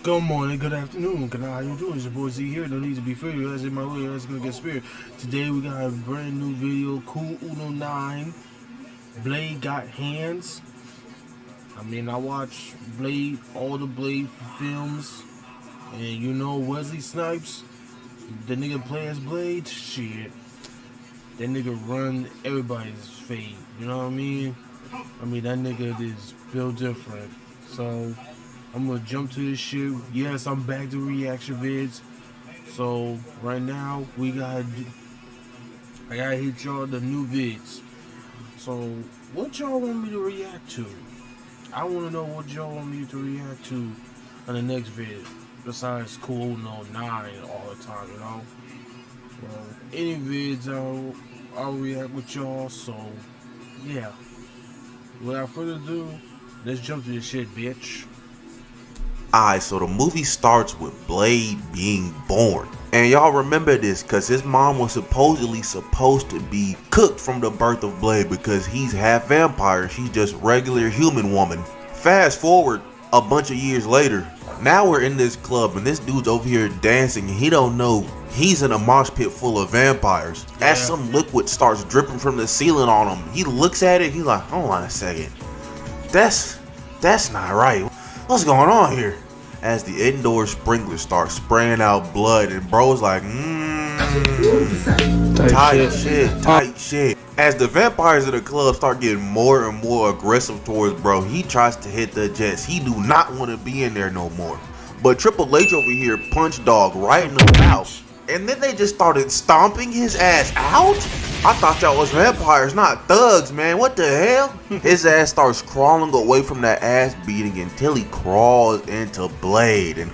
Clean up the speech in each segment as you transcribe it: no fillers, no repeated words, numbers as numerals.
Good morning, good afternoon, good night, how you doing? It's your boy Z here. No need to be feared. As in my way, that's gonna get spirit. Today we got a brand new video. Cool Uno 9. Blade got hands. I watch Blade, all the Blade films, and you know Wesley Snipes, the nigga play as Blade. Shit, that nigga run everybody's fade. You know what I mean? That nigga is built different. So I'm gonna jump to this shit. Yes, I'm back to reaction vids. So right now I gotta hit y'all the new vids. So what y'all want me to react to? I wanna know what y'all want me to react to on the next vid. Besides Cool No 9 all the time, you know? Well, any vids I'll react with y'all. So yeah. Without further ado, let's jump to this shit, bitch. Alright, so the movie starts with Blade being born. And y'all remember this because his mom was supposedly supposed to be cooked from the birth of Blade because he's half vampire. She's just regular human woman. Fast forward a bunch of years later. Now we're in this club and this dude's over here dancing and he don't know he's in a mosh pit full of vampires. Yeah. As some liquid starts dripping from the ceiling on him, he looks at it, he's like, hold on a second. That's not right. What's going on here? As the indoor sprinklers start spraying out blood and bro's like, tight shit. As the vampires of the club start getting more and more aggressive towards bro, he tries to hit the jets. He do not want to be in there no more. But Triple H over here punched Dog right in the mouth. And then they just started stomping his ass out? I thought y'all was vampires, not thugs, man. What the hell? His ass starts crawling away from that ass beating until he crawls into Blade. And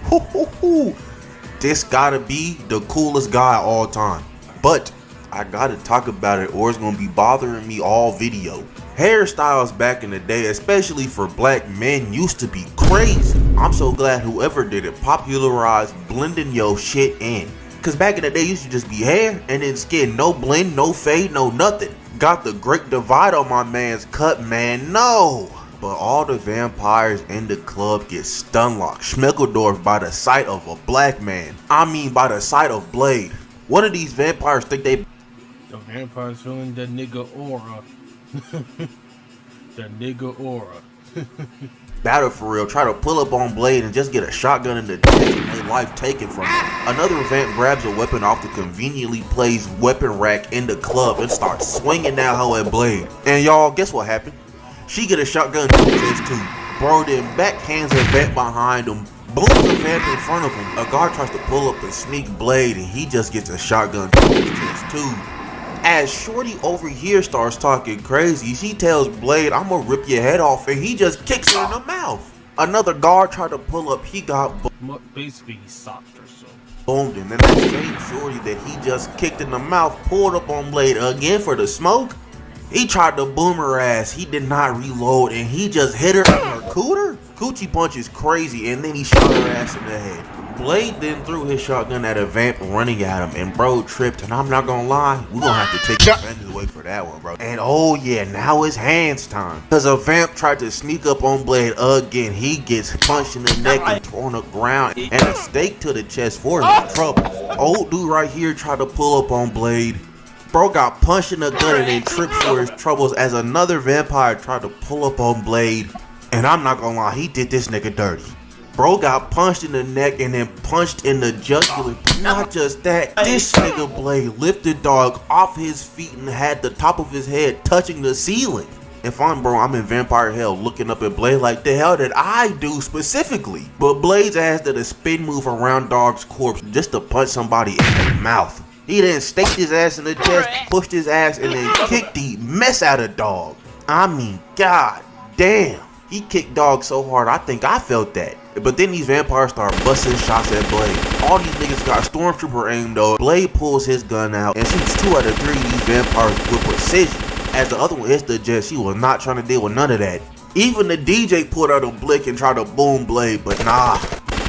this gotta be the coolest guy of all time. But I gotta talk about it or it's gonna be bothering me all video. Hairstyles back in the day, especially for black men, used to be crazy. I'm so glad whoever did it popularized blending your shit in. Cause back in the day, you used to just be hair and then skin, no blend, no fade, no nothing. Got the great divide on my man's cut, man, no. But all the vampires in the club get stun-locked, Schmeckledorf by the sight of a black man. By the sight of Blade. One of these vampires think they... The vampires feeling the nigga aura. The nigga aura. Battle for real, try to pull up on Blade and just get a shotgun in the chest and their life taken from them. Another vamp grabs a weapon off the conveniently placed weapon rack in the club and starts swinging that hoe at Blade. And y'all, guess what happened? She get a shotgun to the chest too. Bro then backhands a vamp behind him, booms a vamp in front of him. A guard tries to pull up and sneak Blade and he just gets a shotgun to his chest too. As Shorty over here starts talking crazy, she tells Blade, I'm gonna rip your head off, and he just kicks her in the mouth. Another guard tried to pull up, he got basically he socked her so. Boomed, and then that same Shorty that he just kicked in the mouth pulled up on Blade again for the smoke. He tried to boom her ass, he did not reload, and he just hit her in her cooter. Coochie punch is crazy, and then he shot her ass in the head. Blade then threw his shotgun at a vamp running at him, and bro tripped, and I'm not gonna lie, we gonna have to take the defenders away for that one, bro. And oh yeah, now it's hands time. Cause a vamp tried to sneak up on Blade again. He gets punched in the neck and thrown to the ground, and a stake to the chest for his trouble. Old dude right here tried to pull up on Blade. Bro got punched in the gut and then tripped for his troubles as another vampire tried to pull up on Blade. And I'm not gonna lie, he did this nigga dirty. Bro got punched in the neck and then punched in the jugular. But not just that, this nigga Blade lifted Dog off his feet and had the top of his head touching the ceiling. If I'm in vampire hell looking up at Blade like the hell did I do specifically? But Blade's ass did a spin move around Dog's corpse just to punch somebody in the mouth. He then staked his ass in the chest, pushed his ass, and then kicked the mess out of Dog. God damn. He kicked Dog so hard I think I felt that. But then these vampires start busting shots at Blade. All these niggas got stormtrooper aim though. Blade pulls his gun out and shoots 2 out of 3 of these vampires with precision. As the other one hits the jet, she was not trying to deal with none of that. Even the DJ pulled out a blick and tried to boom Blade, but nah,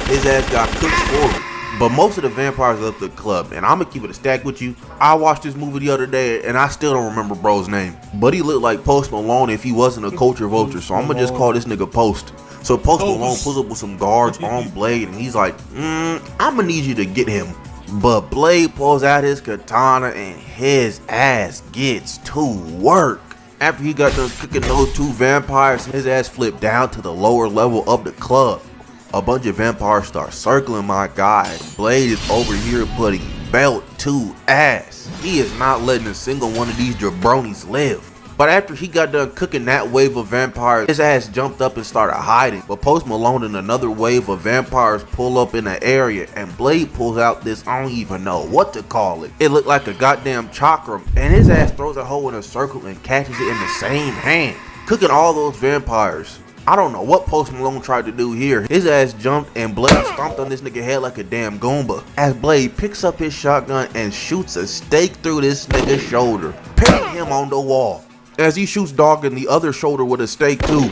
his ass got cooked for it. But most of the vampires left the club, and I'm gonna keep it a stack with you. I watched this movie the other day, and I still don't remember bro's name. But he looked like Post Malone if he wasn't a culture vulture, so I'm gonna just call this nigga Post. So Post Malone pulls up with some guards on Blade, and he's like, I'm gonna need you to get him. But Blade pulls out his katana and his ass gets to work. After he got done cooking those two vampires, his ass flipped down to the lower level of the club. A bunch of vampires start circling my guy. Blade is over here putting belt to ass. He is not letting a single one of these jabronis live. But after he got done cooking that wave of vampires, his ass jumped up and started hiding. But Post Malone and another wave of vampires pull up in the area, and Blade pulls out this, I don't even know what to call it. It looked like a goddamn chakram, and his ass throws a hole in a circle and catches it in the same hand, cooking all those vampires. I don't know what Post Malone tried to do here. His ass jumped and Blade stomped on this nigga head like a damn Goomba. As Blade picks up his shotgun and shoots a stake through this nigga's shoulder, pinning him on the wall. As he shoots Dog in the other shoulder with a stake too.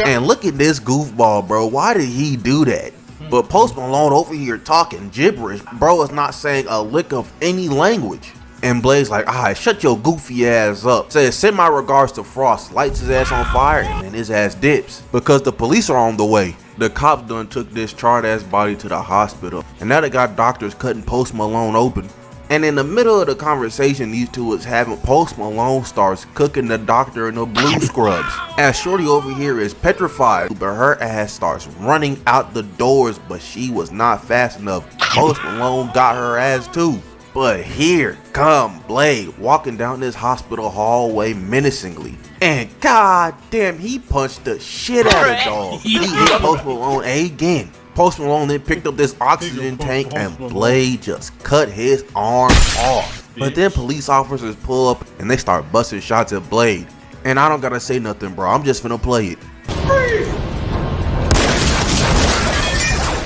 And look at this goofball, bro. Why did he do that? But Post Malone over here talking gibberish. Bro is not saying a lick of any language. And Blade's like, alright, shut your goofy ass up. Says, send my regards to Frost. Lights his ass on fire and then his ass dips. Because the police are on the way. The cops done took this charred ass body to the hospital. And now they got doctors cutting Post Malone open. And in the middle of the conversation these two is having, Post Malone starts cooking the doctor in the blue scrubs. As Shorty over here is petrified, but her ass starts running out the doors, but she was not fast enough. Post Malone got her ass too. But here come Blade walking down this hospital hallway menacingly. And goddamn, he punched the shit out of Dog. He hit Post Malone again. Post Malone then picked up this oxygen tank and Blade just cut his arm off. But then police officers pull up and they start busting shots at Blade. And I don't gotta say nothing, bro. I'm just finna play it. Freeze!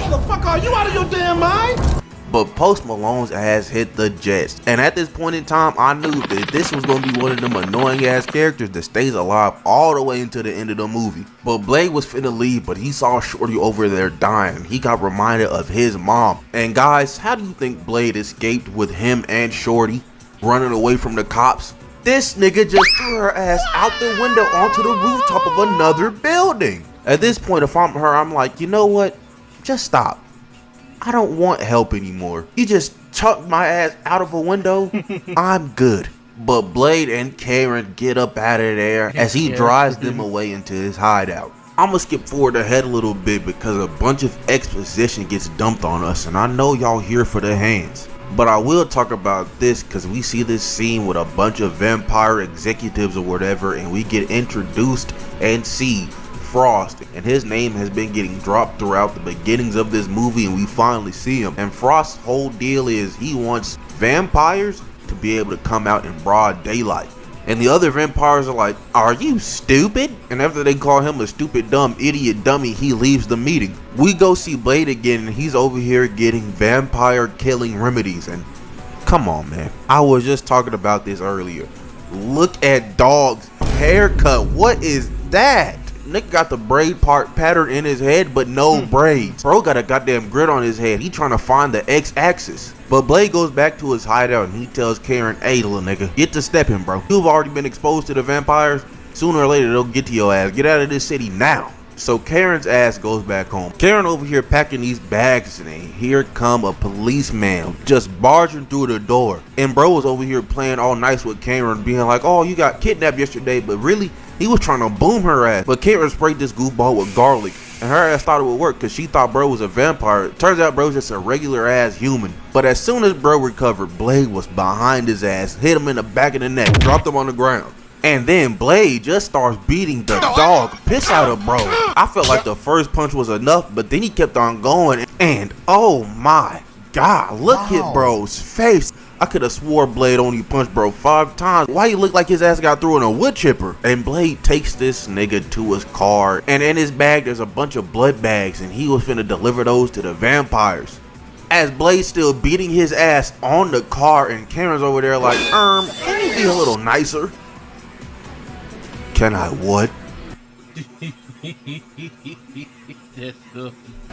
Motherfucker, are you out of your damn mind? But Post Malone's ass hit the jets. And at this point in time, I knew that this was going to be one of them annoying ass characters that stays alive all the way into the end of the movie. But Blade was finna leave, but he saw Shorty over there dying. He got reminded of his mom. And guys, how do you think Blade escaped with him and Shorty running away from the cops? This nigga just threw her ass out the window onto the rooftop of another building. At this point, if I'm her, I'm like, you know what? Just stop. I don't want help anymore. You just chucked my ass out of a window. I'm good. But Blade and Karen get up out of there as he drives them away into his hideout. I'm gonna skip forward ahead a little bit because a bunch of exposition gets dumped on us, and I know y'all here for the hands. But I will talk about this because we see this scene with a bunch of vampire executives or whatever, and we get introduced and see Frost, and his name has been getting dropped throughout the beginnings of this movie, and we finally see him. And Frost's whole deal is he wants vampires to be able to come out in broad daylight. And the other vampires are like, are you stupid? And after they call him a stupid, dumb, idiot, dummy, he leaves the meeting. We go see Blade again, and he's over here getting vampire killing remedies. And come on, man, I was just talking about this earlier. Look at Dog's haircut. What is that? Nick got the braid part pattern in his head, but no braids. Bro got a goddamn grid on his head. He trying to find the X-axis. But Blade goes back to his hideout and he tells Karen, hey, little nigga, get to stepping, bro. You've already been exposed to the vampires. Sooner or later, they'll get to your ass. Get out of this city now. So Karen's ass goes back home. Karen over here packing these bags, and here come a policeman just barging through the door. And bro was over here playing all nice with Karen, being like, oh, you got kidnapped yesterday, but really, he was trying to boom her ass. But Karen sprayed this goofball with garlic, and her ass thought it would work because she thought bro was a vampire. Turns out bro's just a regular ass human. But as soon as bro recovered, Blade was behind his ass, hit him in the back of the neck, dropped him on the ground. And then Blade just starts beating the dog piss out of bro. I felt like the first punch was enough, but then he kept on going. And oh my god, look at bro's face. I could have swore Blade only punched bro 5 times. Why he look like his ass got through in a wood chipper? And Blade takes this nigga to his car, and in his bag there's a bunch of blood bags, and he was finna deliver those to the vampires. As Blade's still beating his ass on the car, and Karen's over there like, can you be a little nicer? Can I what?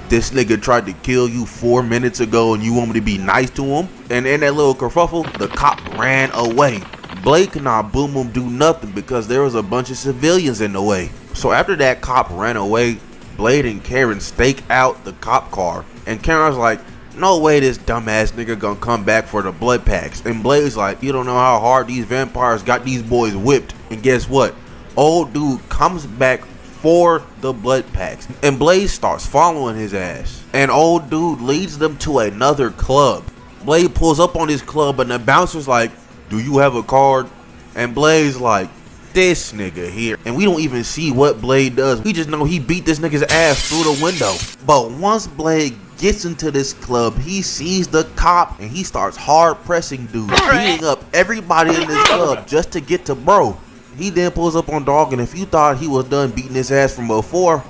This nigga tried to kill you 4 minutes ago and you want me to be nice to him? And in that little kerfuffle, the cop ran away. Blade could not boom him do nothing because there was a bunch of civilians in the way. So after that cop ran away, Blade and Karen stake out the cop car. And Karen's like, no way this dumbass nigga gonna come back for the blood packs. And Blade's like, you don't know how hard these vampires got these boys whipped. And guess what? Old dude comes back for the blood packs. And Blade starts following his ass. And old dude leads them to another club. Blade pulls up on this club and the bouncer's like, do you have a card? And Blade's like, this nigga here. And we don't even see what Blade does. We just know he beat this nigga's ass through the window. But once Blade gets into this club, he sees the cop and he starts hard pressing dude, beating up everybody in this club just to get to bro. He then pulls up on Dog, and if you thought he was done beating his ass from before,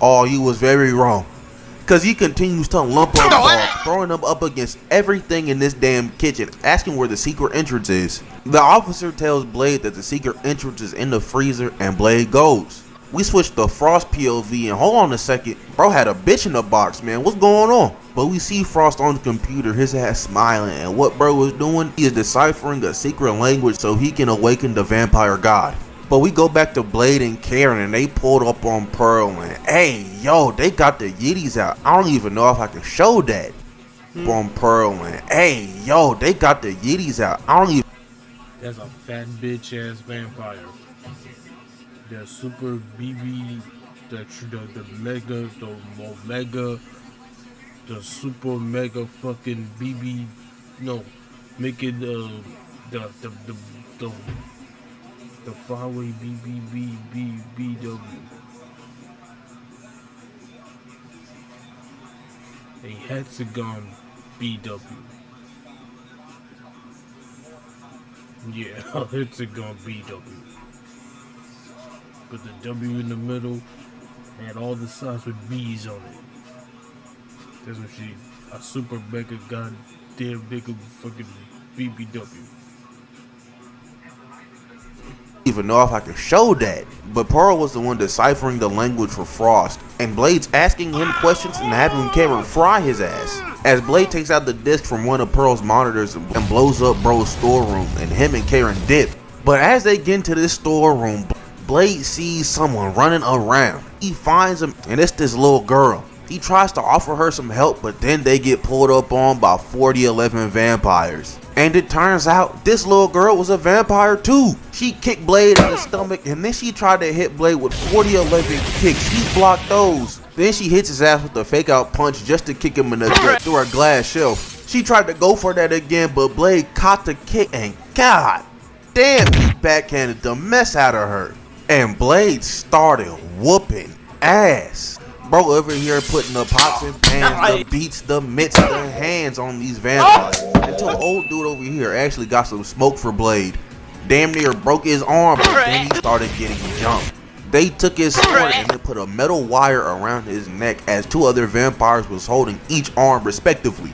oh, you was very wrong. Cause he continues to lump on Dog, throwing him up against everything in this damn kitchen, asking where the secret entrance is. The officer tells Blade that the secret entrance is in the freezer, and Blade goes. We switch to Frost POV, and hold on a second, bro had a bitch in the box, man, what's going on? But we see Frost on the computer, his ass smiling, and what bro was doing, he is deciphering a secret language so he can awaken the vampire god. But we go back to Blade and Karen, and they pulled up on Pearl, and hey, yo, they got the Yetis out. I don't even know if I can show that. On Pearl, and hey, yo, they got the Yetis out. I don't even. That's a fat bitch ass vampire. The super BB, the mega, the omega, the super mega fucking BB, no, making the flyway BBBBW. A hexagon BW. Yeah, a hexagon BW. Put the W in the middle and all the sides with B's on it. That's what she, a super mega goddamn nigga fucking BBW. Even know if I could show that, but Pearl was the one deciphering the language for Frost, and Blade's asking him questions and having Karen fry his ass. As Blade takes out the disc from one of Pearl's monitors and blows up bro's storeroom, and him and Karen dip. But as they get into this storeroom, Blade sees someone running around. He finds him, and it's this little girl. He tries to offer her some help, but then they get pulled up on by 4011 vampires. And it turns out this little girl was a vampire too. She kicked Blade in the stomach, and then she tried to hit Blade with 4011 kicks. She blocked those. Then she hits his ass with a fake out punch just to kick him in the gut through a glass shelf. She tried to go for that again, but Blade caught the kick, and god damn, he backhanded the mess out of her. And Blade started whooping ass. Bro over here putting the pots and pans, the beats, the mitts, the hands on these vampires. Until old dude over here actually got some smoke for Blade. Damn near broke his arm, but then he started getting jumped. They took his sword and they put a metal wire around his neck as two other vampires was holding each arm respectively.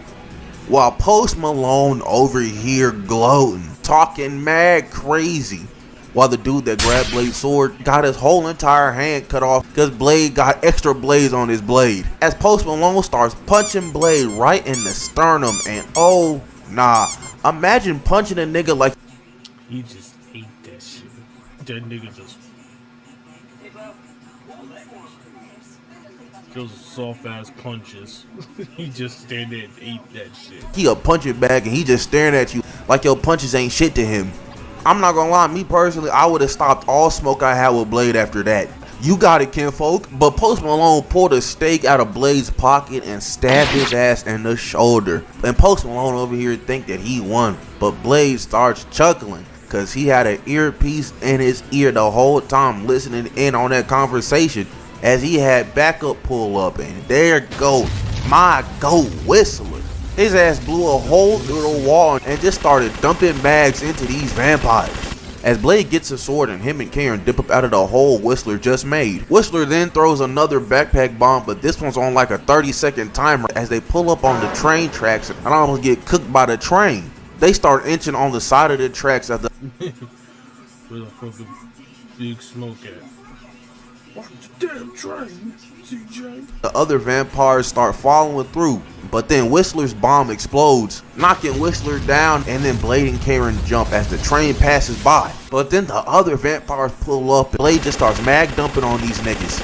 While Post Malone over here gloating, talking mad crazy. While the dude that grabbed Blade's sword got his whole entire hand cut off because Blade got extra blades on his blade. As Post Malone starts punching Blade right in the sternum, and oh nah, imagine punching a nigga like he just ate that shit. That nigga just those soft ass punches. He just stand there and ate that shit. He a punch it back and he just staring at you like your punches ain't shit to him. I'm not gonna lie, me personally, I would have stopped all smoke I had with Blade after that. You got it, kinfolk. But Post Malone pulled a stake out of Blade's pocket and stabbed his ass in the shoulder. And Post Malone over here think that he won. But Blade starts chuckling because he had an earpiece in his ear the whole time listening in on that conversation as he had backup pull up. And there go my goat whistler. His ass blew a hole through the wall and just started dumping mags into these vampires. As Blade gets a sword and him and Karen dip up out of the hole Whistler just made. Whistler then throws another backpack bomb, but this one's on like a 30-second timer as they pull up on the train tracks and almost get cooked by the train. They start inching on the side of the tracks at the where the fucking big smoke at? Watch the damn train, CJ. The other vampires start following through, but then Whistler's bomb explodes, knocking Whistler down, and then Blade and Karen jump as the train passes by. But then the other vampires pull up and Blade just starts mag dumping on these niggas.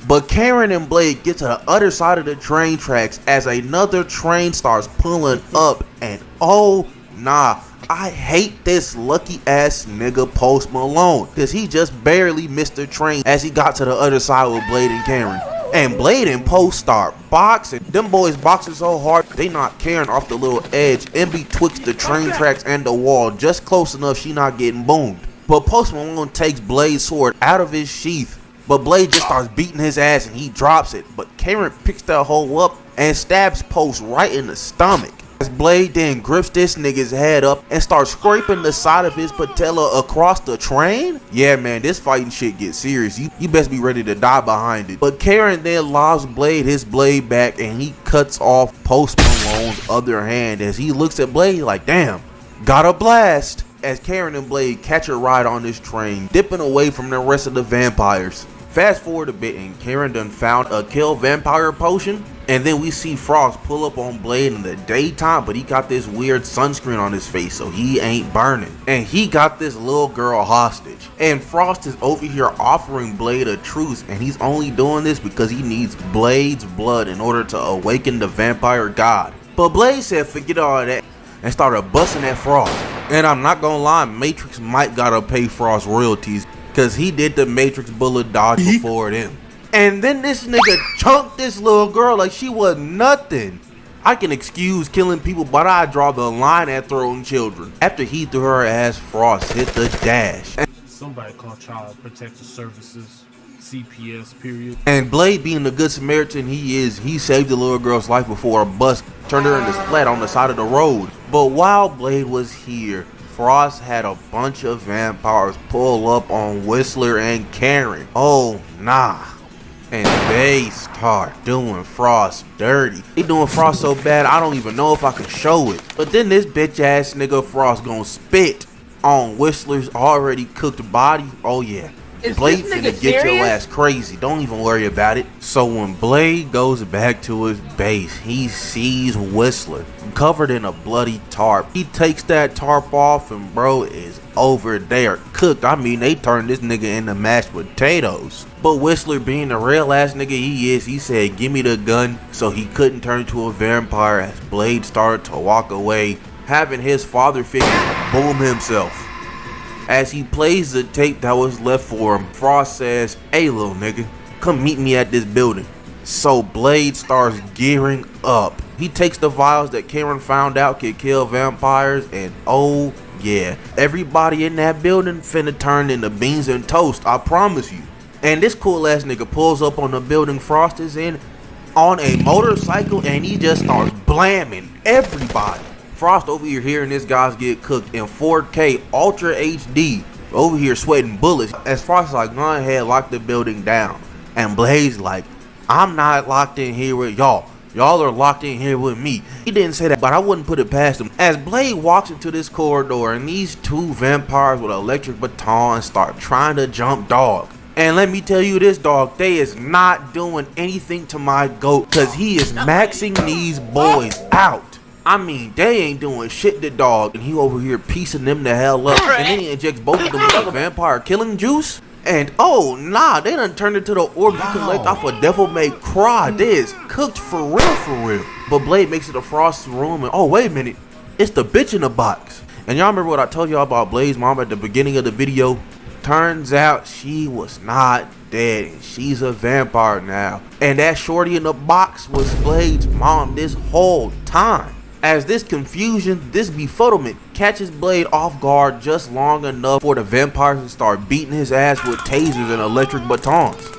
But Karen and Blade get to the other side of the train tracks as another train starts pulling up, and oh nah, I hate this lucky ass nigga Post Malone, cause he just barely missed the train as he got to the other side with Blade and Karen. And Blade and Post start boxing. Them boys boxing so hard, they knock Karen off the little edge in betwixt the train tracks and the wall, just close enough she not getting boomed. But Post Malone takes Blade's sword out of his sheath, but Blade just starts beating his ass and he drops it. But Karen picks that hoe up and stabs Post right in the stomach. As Blade then grips this nigga's head up and starts scraping the side of his patella across the train. Yeah man, this fighting shit gets serious. You best be ready to die behind it. But Karen then lobs Blade his blade back and he cuts off Post Malone's other hand as he looks at Blade like, damn, got a blast. As Karen and Blade catch a ride on this train, dipping away from the rest of the vampires. Fast forward a bit and Karen done found a kill vampire potion, and then we see Frost pull up on Blade in the daytime, but he got this weird sunscreen on his face so he ain't burning. And he got this little girl hostage. And Frost is over here offering Blade a truce, and he's only doing this because he needs Blade's blood in order to awaken the vampire god. But Blade said forget all that and started busting at Frost. And I'm not gonna lie, Matrix might gotta pay Frost royalties, cause he did the Matrix bullet dodge before them. And then this nigga chunked this little girl like she was nothing. I can excuse killing people, but I draw the line at throwing children. After he threw her ass, Frost hit the dash. Somebody call Child Protective Services, CPS, period. And Blade, being the good Samaritan he is, he saved the little girl's life before a bus turned her into splat on the side of the road. But while Blade was here, Frost had a bunch of vampires pull up on Whistler and Karen. Oh nah. And they start doing Frost dirty. They doing Frost so bad I don't even know if I can show it. But then this bitch ass nigga Frost gonna spit on Whistler's already cooked body. Oh yeah. Blade finna get your ass crazy. Don't even worry about it. So when Blade goes back to his base, he sees Whistler covered in a bloody tarp. He takes that tarp off and bro is over there cooked. I mean, they turned this nigga into mashed potatoes. But Whistler, being the real ass nigga he is, he said give me the gun so he couldn't turn to a vampire as Blade started to walk away, having his father figure boom himself. As he plays the tape that was left for him, Frost says, hey little nigga, come meet me at this building. So Blade starts gearing up. He takes the vials that Karen found out could kill vampires, and oh yeah, everybody in that building finna turn into beans and toast, I promise you. And this cool ass nigga pulls up on the building Frost is in on a motorcycle and he just starts blamming everybody. Frost over here hearing this guys get cooked in 4K Ultra HD, over here sweating bullets. As Frost like, go ahead, lock the building down. And Blade's like, I'm not locked in here with y'all. Y'all are locked in here with me. He didn't say that, but I wouldn't put it past him. As Blade walks into this corridor and these two vampires with electric batons start trying to jump dog. And let me tell you this, dog, they is not doing anything to my goat, cause he is maxing these boys out. I mean, they ain't doing shit to dog, and he over here piecing them the hell up. And then he injects both of them with vampire killing juice. And oh nah, they done turned into the orb you collect off a Devil May Cry. This cooked for real. But Blade makes it to Frost's room and oh wait a minute, it's the bitch in the box. And y'all remember what I told y'all about Blade's mom at the beginning of the video? Turns out she was not dead and she's a vampire now. And that shorty in the box was Blade's mom this whole time. As this confusion, this befuddlement catches Blade off guard just long enough for the vampires to start beating his ass with tasers and electric batons.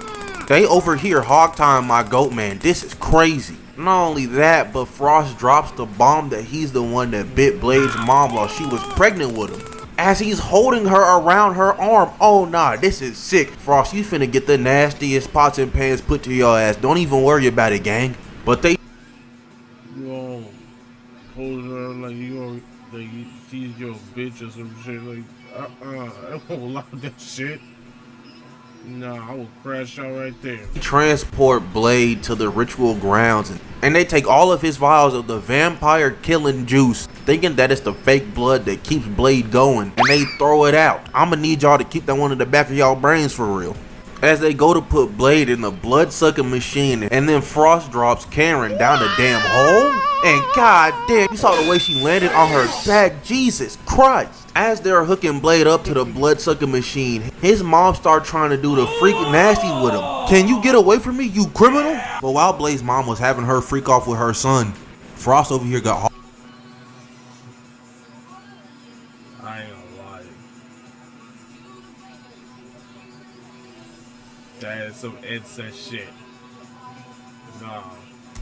They over here hog time my goat man, this is crazy. Not only that, but Frost drops the bomb that he's the one that bit Blade's mom while she was pregnant with him. As he's holding her around her arm, oh nah, this is sick. Frost, you finna get the nastiest pots and pans put to your ass, don't even worry about it gang. But they hold her like she's your bitch or some shit. Like, I won't allow that shit. Nah, I will crash out right there. transport Blade to the ritual grounds and they take all of his vials of the vampire killing juice, thinking that it's the fake blood that keeps Blade going, and they throw it out. I'ma need y'all to keep that one in the back of y'all brains for real. as they go to put Blade in the blood-sucking machine, and then Frost drops Karen down the damn hole. And goddamn, you saw the way she landed on her back. Jesus Christ. As they're hooking Blade up to the blood-sucking machine, his mom starts trying to do the freak nasty with him. Can you get away from me, you criminal? But while Blade's mom was having her freak off with her son, Frost over here got I ain't gonna lie. That is some incest shit. No.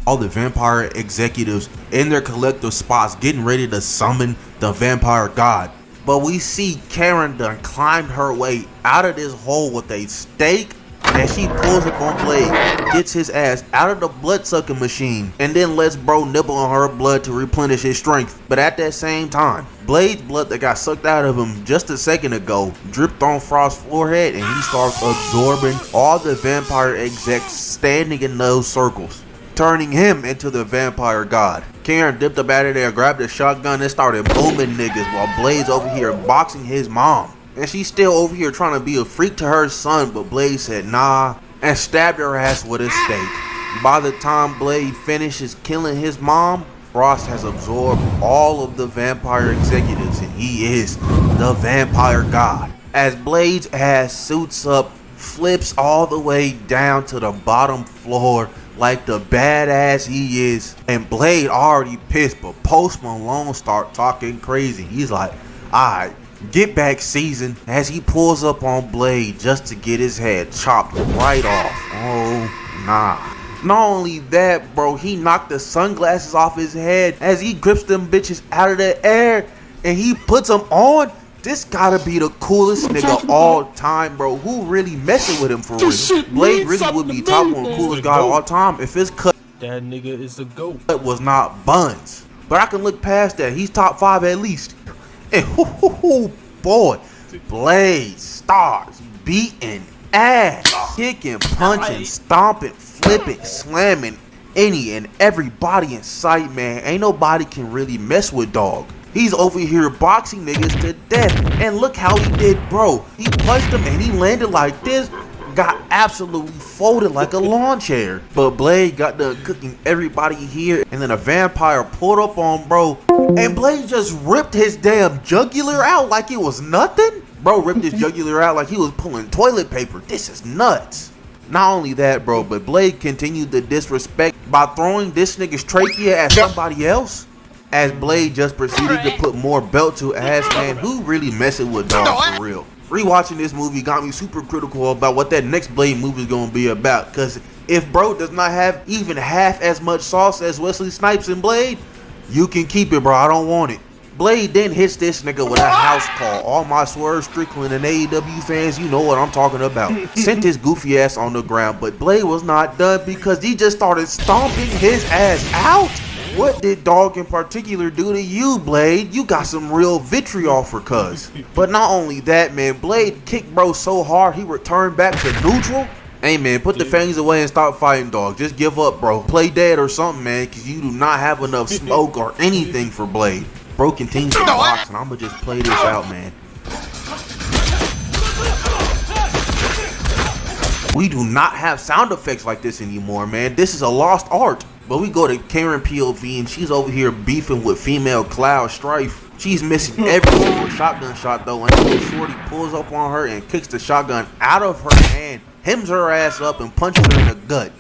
all the vampire executives in their collective spots getting ready to summon the vampire god. But we see Karen done climbed her way out of this hole with a stake, and she pulls up on Blade, gets his ass out of the blood-sucking machine, and then lets bro nibble on her blood to replenish his strength. But at that same time, Blade's blood that got sucked out of him just a second ago dripped on Frost's forehead, and he starts absorbing all the vampire execs standing in those circles, turning him into the vampire god. Karen dipped up out of there, grabbed a shotgun, and started booming niggas while Blade's over here boxing his mom. And she's still over here trying to be a freak to her son, but Blade said nah and stabbed her ass with a stake. By the time Blade finishes killing his mom, Frost has absorbed all of the vampire executives, and he is the vampire god. As Blade's ass suits up, flips all the way down to the bottom floor like the badass he is, and Blade already pissed, but Post Malone start talking crazy. He's like, alright, get back season, as he pulls up on Blade just to get his head chopped right off. Oh nah. Not only that, bro, he knocked the sunglasses off his head as he grips them bitches out of the air and he puts them on. This gotta be the coolest nigga all time, bro. Who really messing with him for real? Blade really would be top one coolest guy all time if his cut That nigga is the GOAT. was not buns. But I can look past that. He's top 5 at least. And boy, Blade starts beating ass, kicking, punching, stomping, flipping, slamming any and everybody in sight, man. Ain't nobody can really mess with dog. He's over here boxing niggas to death. And look how he did, bro. He punched him and he landed like this. Got absolutely folded like a lawn chair. But Blade got done cooking everybody here. And then a vampire pulled up on bro. And Blade just ripped his damn jugular out like it was nothing. Bro ripped his jugular out like he was pulling toilet paper. This is nuts. Not only that, bro, but Blade continued the disrespect by throwing this nigga's trachea at somebody else. As Blade just proceeded to put more belt to ass, man. Who really messing with dog for real? Rewatching this movie got me super critical about what that next Blade movie is going to be about. Because if bro does not have even half as much sauce as Wesley Snipes in Blade, you can keep it, bro. I don't want it. Blade then hits this nigga with a house call. All my Swerve Strickland and AEW fans, you know what I'm talking about. Sent his goofy ass on the ground, but Blade was not done because he just started stomping his ass out. What did dog in particular do to you, Blade? You got some real vitriol for cuz. But not only that, man, Blade kicked bro so hard he returned back to neutral. Hey man, put the fangs away and stop fighting, dog. Just give up, bro. Play dead or something, man, because you do not have enough smoke or anything for Blade. Bro continues to box, and I'ma just play this out, man. We do not have sound effects like this anymore, man. This is a lost art. But we go to Karen POV, and she's over here beefing with female Cloud Strife. She's missing every single shotgun shot, though, until Shorty pulls up on her and kicks the shotgun out of her hand, hems her ass up, and punches her in the gut.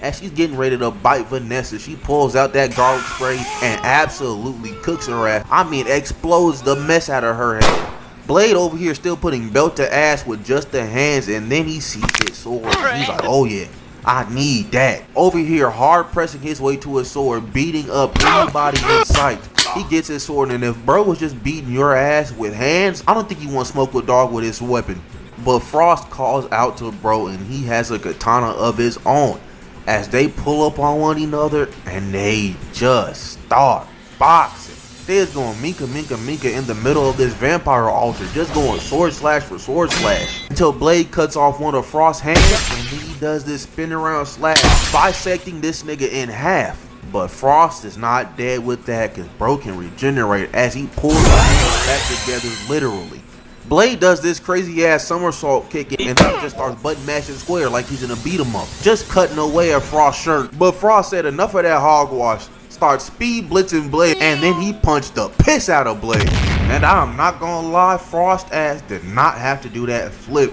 As she's getting ready to bite Vanessa, she pulls out that garlic spray and absolutely cooks her ass. I mean, explodes the mess out of her head. Blade over here still putting belt to ass with just the hands, and then he sees his sword. He's like, oh yeah, I need that. Over here, hard pressing his way to his sword, beating up anybody in sight. He gets his sword, and if bro was just beating your ass with hands, I don't think you want to smoke with dog with his weapon. But Frost calls out to bro, and he has a katana of his own. As they pull up on one another, and they just start boxing. They's going minka in the middle of this vampire altar, just going sword slash for sword slash, until Blade cuts off one of Frost's hands, and then he does this spin around slash, bisecting this nigga in half. But Frost is not dead with that, because bro can regenerate as he pulls the hands back together literally. Blade does this crazy ass somersault kick and then just starts button mashing Square like he's in a beat 'em up, just cutting away at Frost's shirt. But Frost said enough of that hogwash, starts speed blitzing Blade, and then he punched the piss out of Blade. And I'm not gonna lie, Frost's ass did not have to do that flip.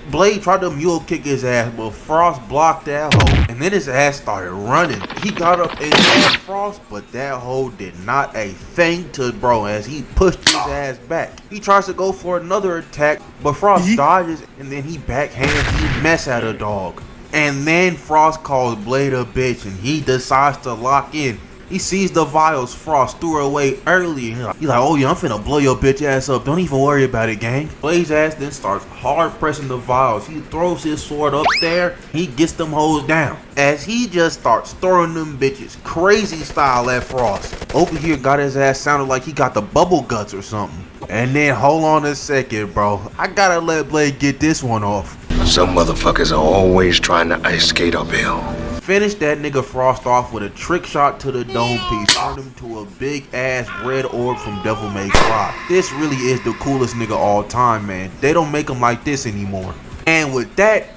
Blade tried to mule kick his ass, but Frost blocked that hoe, and then his ass started running. He got up and jabbed Frost, but that hoe did not a thing to bro as he pushed his ass back. He tries to go for another attack, but Frost dodges, and then he backhands the mess out of dog. And then Frost calls Blade a bitch, and he decides to lock in. He sees the vials Frost threw away early. He's like, oh yeah, I'm finna blow your bitch ass up. Don't even worry about it, gang. Blade's ass then starts hard pressing the vials. He throws his sword up there. He gets them hoes down. As he just starts throwing them bitches crazy style at Frost. Over here got his ass sounded like he got the bubble guts or something. And then hold on a second, bro. I gotta let Blade get this one off. Some motherfuckers are always trying to ice skate uphill. Finish that nigga Frost off with a trick shot to the dome piece. Turned him to a big ass red orb from Devil May Cry. This really is the coolest nigga all time, man. They don't make him like this anymore. And with that,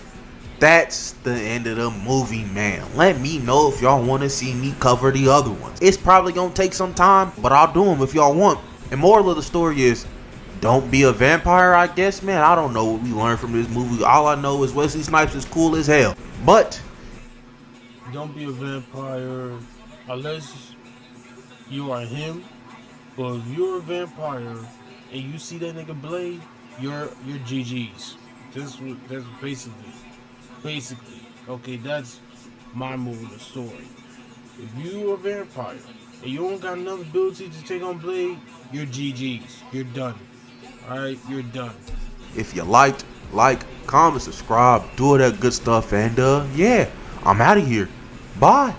that's the end of the movie, man. Let me know if y'all want to see me cover the other ones. It's probably gonna take some time, but I'll do them if y'all want. And moral of the story is, don't be a vampire, I guess, man. I don't know what we learned from this movie. All I know is Wesley Snipes is cool as hell. But don't be a vampire unless you are him. But if you're a vampire and you see that nigga Blade, you're GG's. That's basically. Okay, that's my moral of the story. If you are a vampire and you don't got enough ability to take on Blade, you're GG's. You're done. Alright, you're done. if you liked, like, comment, subscribe, do all that good stuff, and yeah, I'm out of here. Bye.